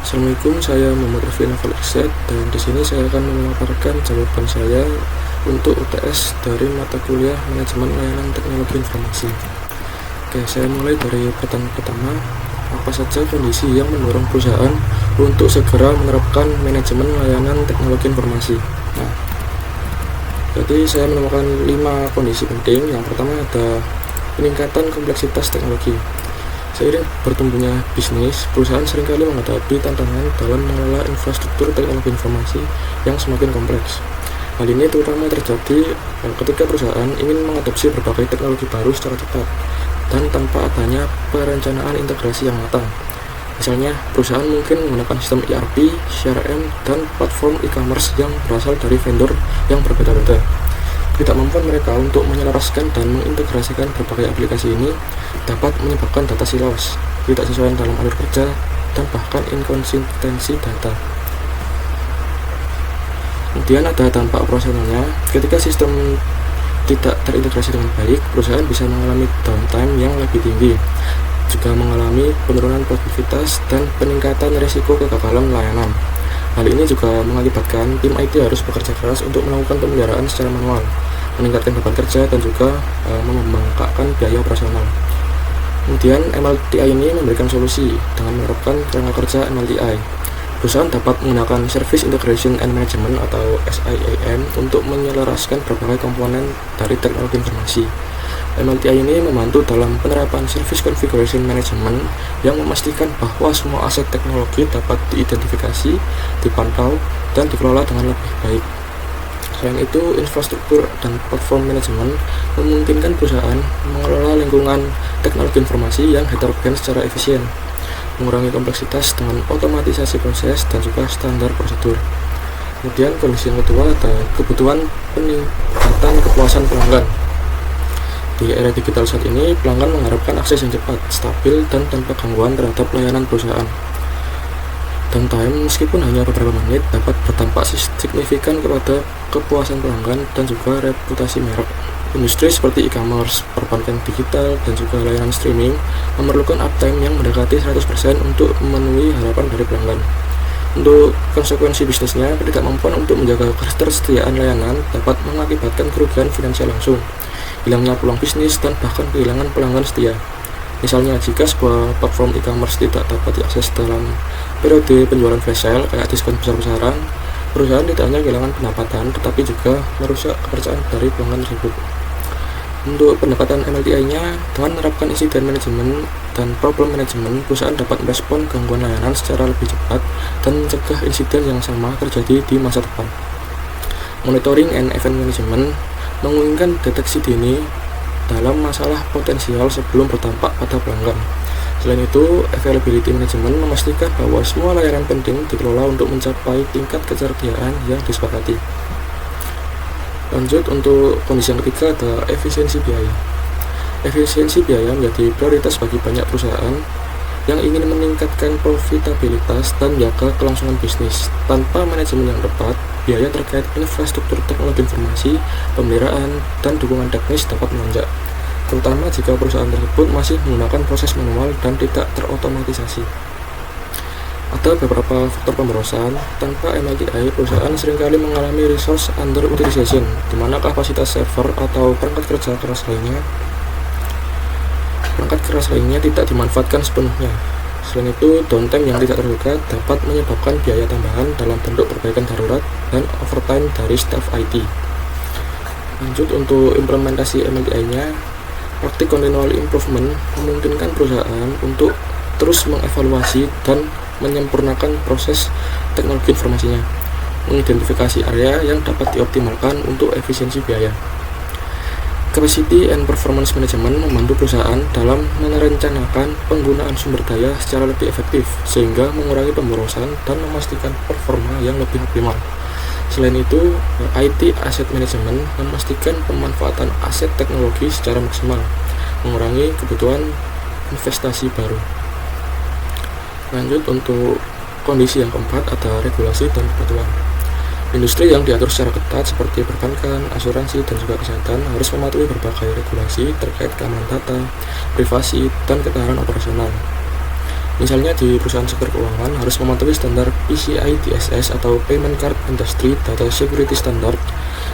Assalamualaikum, saya Muhammad Raffi Novel Irsad, dan di sini saya akan memaparkan jawaban saya untuk UTS dari mata kuliah Manajemen Layanan Teknologi Informasi. Oke, saya mulai dari pertanyaan pertama. Apa saja kondisi yang mendorong perusahaan untuk segera menerapkan manajemen layanan teknologi informasi? Nah, jadi saya menemukan 5 kondisi penting. Yang pertama ada peningkatan kompleksitas teknologi. Seiring bertumbuhnya bisnis, perusahaan seringkali menghadapi tantangan dalam mengelola infrastruktur teknologi informasi yang semakin kompleks. Hal ini terutama terjadi ketika perusahaan ingin mengadopsi berbagai teknologi baru secara cepat dan tanpa adanya perencanaan integrasi yang matang. Misalnya, perusahaan mungkin menggunakan sistem ERP, CRM, dan platform e-commerce yang berasal dari vendor yang berbeda-beda. Ketidakmampuan mereka untuk menyelaraskan dan mengintegrasikan berbagai aplikasi ini dapat menyebabkan data silos, tidak sesuai dalam alur kerja, dan bahkan inkonsistensi data. Kemudian ada dampak operasionalnya. Ketika sistem tidak terintegrasi dengan baik, perusahaan bisa mengalami downtime yang lebih tinggi, juga mengalami penurunan produktivitas dan peningkatan risiko kegagalan layanan. Hal ini juga mengakibatkan tim IT harus bekerja keras untuk melakukan pemeliharaan secara manual, meningkatkan beban kerja, dan juga membengkakkan biaya operasional. Kemudian MLTI ini memberikan solusi dengan menerapkan kerangka kerja MLTI. Perusahaan dapat menggunakan Service Integration and Management atau SIAM untuk menyelaraskan berbagai komponen dari teknologi informasi. MLTI ini membantu dalam penerapan Service Configuration Management yang memastikan bahwa semua aset teknologi dapat diidentifikasi, dipantau, dan dikelola dengan lebih baik. Selain itu, infrastruktur dan platform manajemen memungkinkan perusahaan mengelola lingkungan teknologi informasi yang heterogen secara efisien, mengurangi kompleksitas dengan otomatisasi proses dan juga standar prosedur. Kemudian kondisi yang kedua ada kebutuhan peningkatan kepuasan pelanggan. Di era digital saat ini, pelanggan mengharapkan akses yang cepat, stabil, dan tanpa gangguan terhadap layanan perusahaan. Downtime, meskipun hanya beberapa menit, dapat berdampak signifikan kepada kepuasan pelanggan dan juga reputasi merek. Industri seperti e-commerce, perbankan digital, dan juga layanan streaming memerlukan uptime yang mendekati 100% untuk memenuhi harapan dari pelanggan. Untuk konsekuensi bisnisnya, ketidakmampuan untuk menjaga ketersediaan layanan dapat mengakibatkan kerugian finansial langsung, hilangnya peluang bisnis, dan bahkan kehilangan pelanggan setia. Misalnya, jika sebuah platform e-commerce tidak dapat diakses dalam periode penjualan flash sale kayak diskon besar-besaran, perusahaan tidak hanya kehilangan pendapatan, tetapi juga merusak kepercayaan dari pelanggan tersebut. Untuk pendekatan MLTI-nya, dengan menerapkan insiden manajemen dan problem manajemen, perusahaan dapat merespon gangguan layanan secara lebih cepat dan mencegah insiden yang sama terjadi di masa depan. Monitoring and event management memungkinkan deteksi dini dalam masalah potensial sebelum berdampak pada pelanggan. Selain itu, availability management memastikan bahwa semua layanan penting dikelola untuk mencapai tingkat ketersediaan yang disepakati. Lanjut, untuk kondisi yang ketiga ada efisiensi biaya. Efisiensi biaya menjadi prioritas bagi banyak perusahaan yang ingin meningkatkan profitabilitas dan menjaga kelangsungan bisnis. Tanpa manajemen yang tepat, biaya terkait infrastruktur teknologi informasi, pemeliharaan, dan dukungan teknis dapat melonjak, terutama jika perusahaan tersebut masih menggunakan proses manual dan tidak terotomatisasi. Ada beberapa faktor pemborosan. Tanpa MLTI, perusahaan seringkali mengalami resource underutilization, di mana kapasitas server atau perangkat keras lainnya tidak dimanfaatkan sepenuhnya. Selain itu, downtime yang tidak terduga dapat menyebabkan biaya tambahan dalam bentuk perbaikan darurat dan overtime dari staf IT. Lanjut, untuk implementasi MLTI-nya, praktik continual improvement memungkinkan perusahaan untuk terus mengevaluasi dan menyempurnakan proses teknologi informasinya, mengidentifikasi area yang dapat dioptimalkan untuk efisiensi biaya. Capacity and Performance Management membantu perusahaan dalam merencanakan penggunaan sumber daya secara lebih efektif, sehingga mengurangi pemborosan dan memastikan performa yang lebih optimal. Selain itu, IT Asset Management memastikan pemanfaatan aset teknologi secara maksimal, mengurangi kebutuhan investasi baru. Lanjut, untuk kondisi yang keempat ada regulasi dan kepatuhan. Industri yang diatur secara ketat seperti perbankan, asuransi, dan juga kesehatan harus mematuhi berbagai regulasi terkait keamanan data, privasi, dan ketahanan operasional. Misalnya di perusahaan sektor keuangan harus mematuhi standar PCI DSS atau Payment Card Industry Data Security Standard,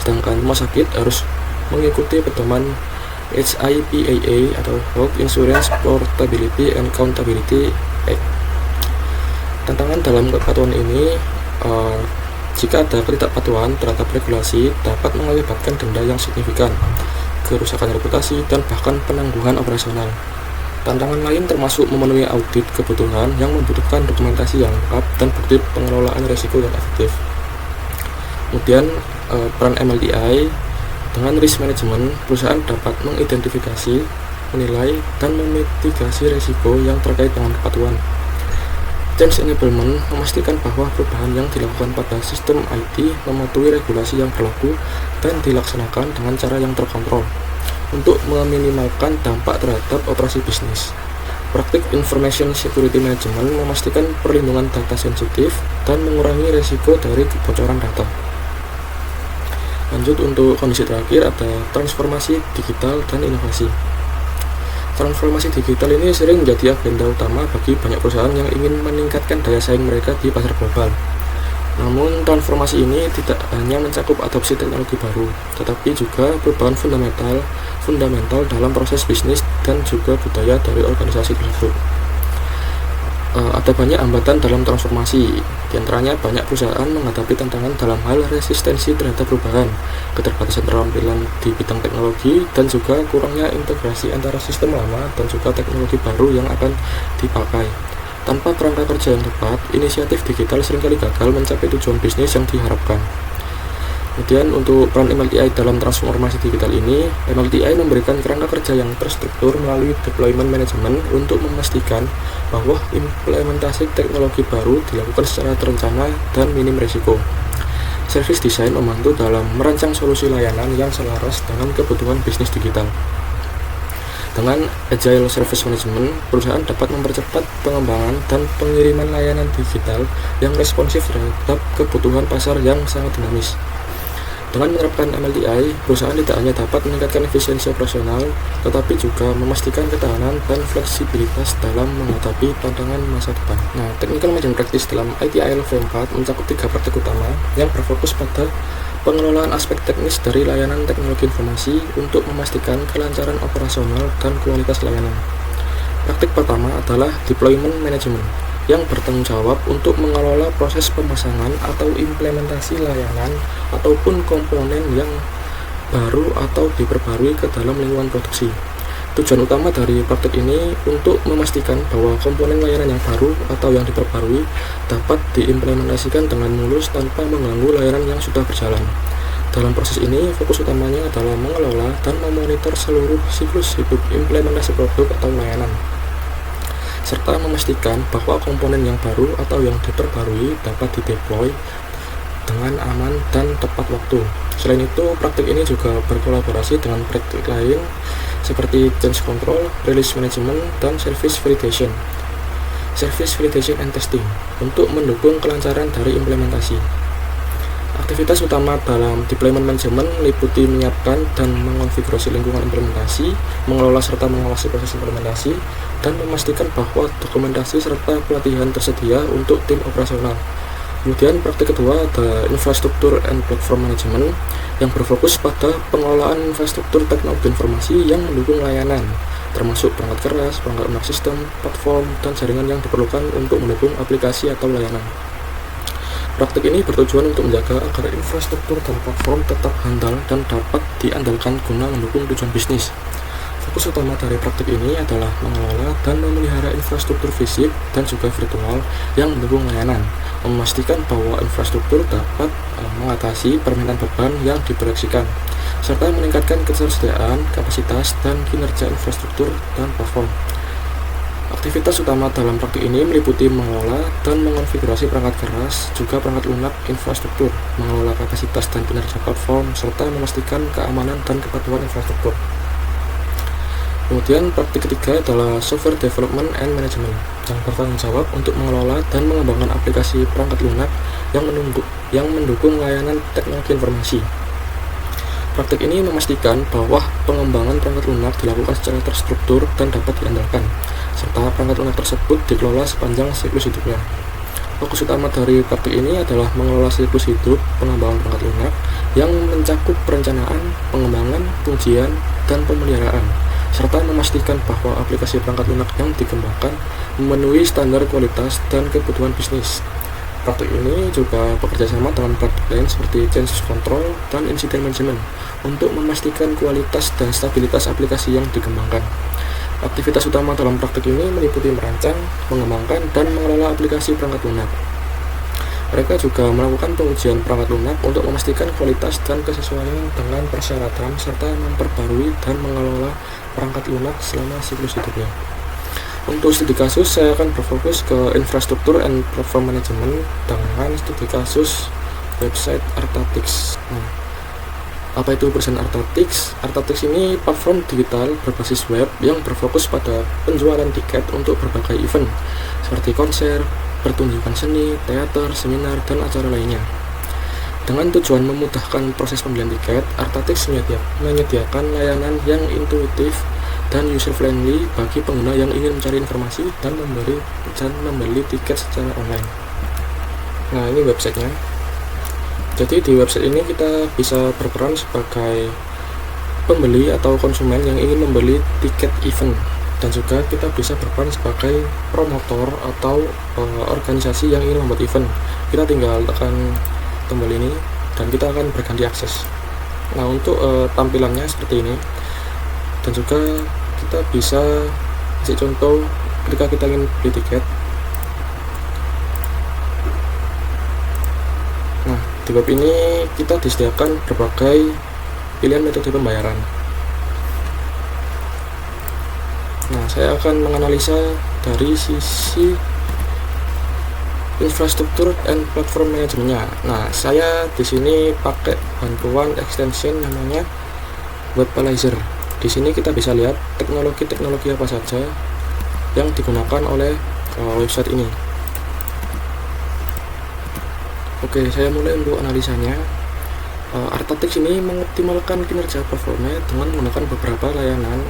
sedangkan rumah sakit harus mengikuti pedoman HIPAA atau Health Insurance Portability and Accountability Act. Tantangan dalam kepatuhan ini, jika ada ketidakpatuhan terhadap regulasi dapat mengakibatkan denda yang signifikan, kerusakan reputasi, dan bahkan penangguhan operasional. Tantangan lain termasuk memenuhi audit kebutuhan yang membutuhkan dokumentasi yang lengkap dan bukti pengelolaan risiko yang efektif. Kemudian peran MLTI dengan risk management, perusahaan dapat mengidentifikasi, menilai, dan memitigasi risiko yang terkait dengan kepatuhan. Change enablement memastikan bahwa perubahan yang dilakukan pada sistem IT mematuhi regulasi yang berlaku dan dilaksanakan dengan cara yang terkontrol untuk meminimalkan dampak terhadap operasi bisnis. Praktik Information Security Management memastikan perlindungan data sensitif dan mengurangi risiko dari kebocoran data. Lanjut untuk kondisi terakhir, ada transformasi digital dan inovasi. Transformasi digital ini sering menjadi agenda utama bagi banyak perusahaan yang ingin meningkatkan daya saing mereka di pasar global. Namun, transformasi ini tidak hanya mencakup adopsi teknologi baru, tetapi juga perubahan fundamental dalam proses bisnis dan juga budaya dari organisasi tersebut. Ada banyak hambatan dalam transformasi, diantaranya banyak perusahaan menghadapi tantangan dalam hal resistensi terhadap perubahan, keterbatasan keterampilan di bidang teknologi, dan juga kurangnya integrasi antara sistem lama dan juga teknologi baru yang akan dipakai. Tanpa kerangka kerja yang tepat, inisiatif digital seringkali gagal mencapai tujuan bisnis yang diharapkan. Kemudian untuk peran MLTI dalam transformasi digital ini, MLTI memberikan kerangka kerja yang terstruktur melalui deployment management untuk memastikan bahwa implementasi teknologi baru dilakukan secara terencana dan minim risiko. Service design membantu dalam merancang solusi layanan yang selaras dengan kebutuhan bisnis digital. Dengan Agile Service Management, perusahaan dapat mempercepat pengembangan dan pengiriman layanan digital yang responsif terhadap kebutuhan pasar yang sangat dinamis. Dengan menerapkan MLTI, perusahaan tidak hanya dapat meningkatkan efisiensi operasional, tetapi juga memastikan ketahanan dan fleksibilitas dalam menghadapi tantangan masa depan. Nah, Technical Management Practice dalam ITIL V4 mencakup 3 praktik utama yang berfokus pada pengelolaan aspek teknis dari layanan teknologi informasi untuk memastikan kelancaran operasional dan kualitas layanan. Praktik pertama adalah Deployment Management, yang bertanggung jawab untuk mengelola proses pemasangan atau implementasi layanan ataupun komponen yang baru atau diperbarui ke dalam lingkungan produksi. Tujuan utama dari praktik ini untuk memastikan bahwa komponen layanan yang baru atau yang diperbarui dapat diimplementasikan dengan mulus tanpa mengganggu layanan yang sudah berjalan. Dalam proses ini, fokus utamanya adalah mengelola dan memonitor seluruh siklus hidup implementasi produk atau layanan, serta memastikan bahwa komponen yang baru atau yang diperbarui dapat dideploy dengan aman dan tepat waktu. Selain itu, praktik ini juga berkolaborasi dengan praktik lain seperti change control, release management, dan service validation and testing untuk mendukung kelancaran dari implementasi. Aktivitas utama dalam deployment management meliputi menyiapkan dan mengonfigurasi lingkungan implementasi, mengelola serta mengawasi proses implementasi, dan memastikan bahwa dokumentasi serta pelatihan tersedia untuk tim operasional. Kemudian praktik kedua ada infrastruktur and platform management yang berfokus pada pengelolaan infrastruktur teknologi informasi yang mendukung layanan, termasuk perangkat keras, perangkat lunak sistem, platform, dan jaringan yang diperlukan untuk mendukung aplikasi atau layanan. Praktik ini bertujuan untuk menjaga agar infrastruktur dan platform tetap handal dan dapat diandalkan guna mendukung tujuan bisnis. Fokus utama dari praktik ini adalah mengelola dan memelihara infrastruktur fisik dan juga virtual yang mendukung layanan, memastikan bahwa infrastruktur dapat mengatasi permintaan beban yang diproyeksikan, serta meningkatkan ketersediaan, kapasitas, dan kinerja infrastruktur dan platform. Aktivitas utama dalam praktik ini meliputi mengelola dan mengonfigurasi perangkat keras, juga perangkat lunak infrastruktur, mengelola kapasitas dan kinerja platform, serta memastikan keamanan dan kepatuhan infrastruktur. Kemudian praktik ketiga adalah Software Development and Management yang bertanggung jawab untuk mengelola dan mengembangkan aplikasi perangkat lunak yang mendukung layanan teknologi informasi. Praktik ini memastikan bahwa pengembangan perangkat lunak dilakukan secara terstruktur dan dapat diandalkan, serta perangkat lunak tersebut dikelola sepanjang siklus hidupnya. Fokus utama dari praktik ini adalah mengelola siklus hidup pengembangan perangkat lunak yang mencakup perencanaan, pengembangan, pengujian, dan pemeliharaan, serta memastikan bahwa aplikasi perangkat lunak yang dikembangkan memenuhi standar kualitas dan kebutuhan bisnis. Praktik ini juga bekerja sama dengan praktik lain seperti change control dan incident management untuk memastikan kualitas dan stabilitas aplikasi yang dikembangkan. Aktivitas utama dalam praktik ini meliputi merancang, mengembangkan, dan mengelola aplikasi perangkat lunak. Mereka juga melakukan pengujian perangkat lunak untuk memastikan kualitas dan kesesuaian dengan persyaratan, serta memperbarui dan mengelola perangkat lunak selama siklus hidupnya. Untuk studi kasus, saya akan berfokus ke infrastruktur and platform management dengan studi kasus website Artatix. Apa itu perusahaan Artatix? Artatix ini platform digital berbasis web yang berfokus pada penjualan tiket untuk berbagai event seperti konser, pertunjukan seni, teater, seminar, dan acara lainnya. Dengan tujuan memudahkan proses pembelian tiket, Artatix menyediakan layanan yang intuitif dan user-friendly bagi pengguna yang ingin mencari informasi dan membeli tiket secara online. Nah, ini websitenya. Jadi di website ini kita bisa berperan sebagai pembeli atau konsumen yang ingin membeli tiket event, dan juga kita bisa berperan sebagai promotor atau organisasi yang ingin membuat event. Kita tinggal tekan tombol ini dan kita akan berganti akses. Nah, untuk tampilannya seperti ini, dan juga kita bisa kasih contoh ketika kita ingin beli tiket. Nah, di web ini kita disediakan berbagai pilihan metode pembayaran. Nah, saya akan menganalisa dari sisi infrastruktur and platform manajemennya. Nah, saya di sini pakai bantuan extension namanya Webalizer. Di sini kita bisa lihat teknologi-teknologi apa saja yang digunakan oleh website ini. Oke, saya mulai untuk analisanya. Artatix ini mengoptimalkan kinerja performa dengan menggunakan beberapa layanan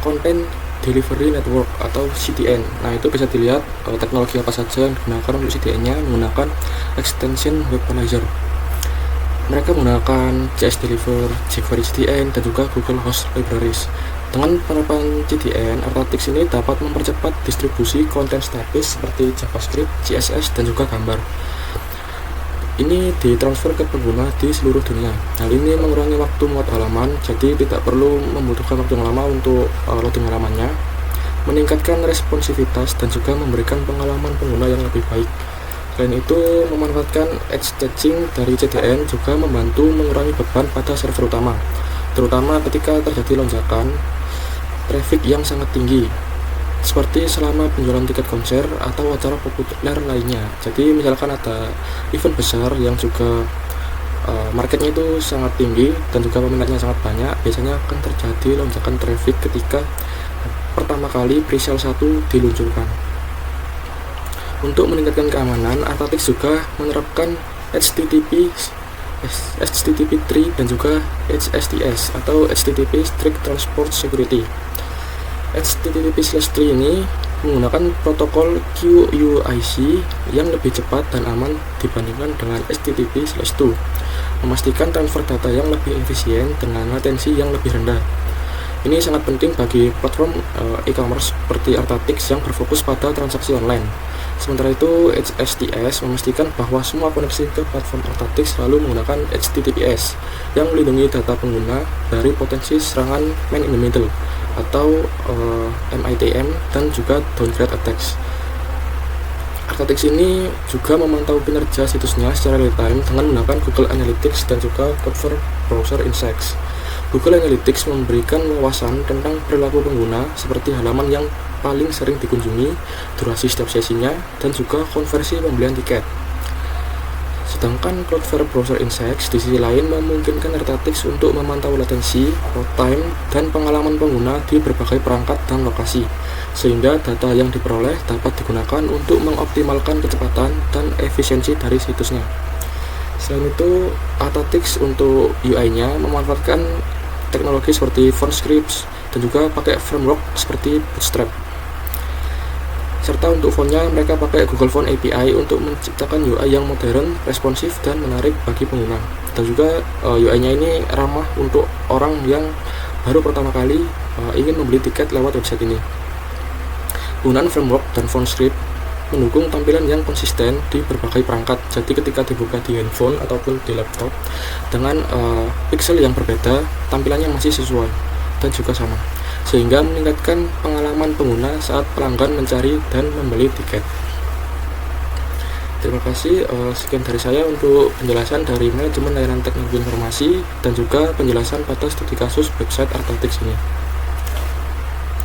Content Delivery Network atau CDN. Nah, itu bisa dilihat teknologi apa saja yang digunakan untuk CDN-nya menggunakan extension Webalizer. Mereka menggunakan JS Deliver, jQuery CDN, dan juga Google Host Libraries. Dengan penerapan CDN, Artatix ini dapat mempercepat distribusi konten statis seperti JavaScript, CSS, dan juga gambar. Ini ditransfer ke pengguna di seluruh dunia. Hal ini mengurangi waktu muat halaman, jadi tidak perlu membutuhkan waktu yang lama untuk loading halamannya, meningkatkan responsivitas, dan juga memberikan pengalaman pengguna yang lebih baik. Selain itu, memanfaatkan edge staging dari CDN juga membantu mengurangi beban pada server utama, terutama ketika terjadi lonjakan traffic yang sangat tinggi, seperti selama penjualan tiket konser atau acara populer lainnya. Jadi misalkan ada event besar yang juga marketnya itu sangat tinggi dan juga peminatnya sangat banyak, biasanya akan terjadi lonjakan traffic ketika pertama kali pre-sale 1 diluncurkan. Untuk meningkatkan keamanan, Artatix juga menerapkan HTTP3 dan juga HSTS atau HTTP Strict Transport Security. HTTP/3 ini menggunakan protokol QUIC yang lebih cepat dan aman dibandingkan dengan HTTP/2, memastikan transfer data yang lebih efisien dengan latensi yang lebih rendah. Ini sangat penting bagi platform e-commerce seperti Artatix yang berfokus pada transaksi online. Sementara itu, HSTS memastikan bahwa semua koneksi ke platform Artatix selalu menggunakan HTTPS yang melindungi data pengguna dari potensi serangan man in the middle atau MITM dan juga downgrade attacks. Artatix ini juga memantau kinerja situsnya secara real time dengan menggunakan Google Analytics dan juga Cloudflare Browser Insights. Google Analytics memberikan wawasan tentang perilaku pengguna seperti halaman yang paling sering dikunjungi, durasi setiap sesinya, dan juga konversi pembelian tiket. Sedangkan Cloudflare Browser Insights di sisi lain memungkinkan Artatix untuk memantau latensi, load time, dan pengalaman pengguna di berbagai perangkat dan lokasi, sehingga data yang diperoleh dapat digunakan untuk mengoptimalkan kecepatan dan efisiensi dari situsnya. Selain itu, Artatix untuk UI-nya memanfaatkan teknologi seperti PhoneScript dan juga pakai framework seperti Bootstrap. Serta untuk fontnya mereka pakai Google Font API untuk menciptakan UI yang modern, responsif, dan menarik bagi pengguna. Dan juga UI-nya ini ramah untuk orang yang baru pertama kali ingin membeli tiket lewat website ini. Penggunaan framework dan PhoneScript mendukung tampilan yang konsisten di berbagai perangkat. Jadi ketika dibuka di handphone ataupun di laptop dengan pixel yang berbeda, tampilannya masih sesuai dan juga sama, sehingga meningkatkan pengalaman pengguna saat pelanggan mencari dan membeli tiket. Terima kasih, sekian dari saya untuk penjelasan dari manajemen layanan teknologi informasi dan juga penjelasan pada studi kasus website Artatix ini.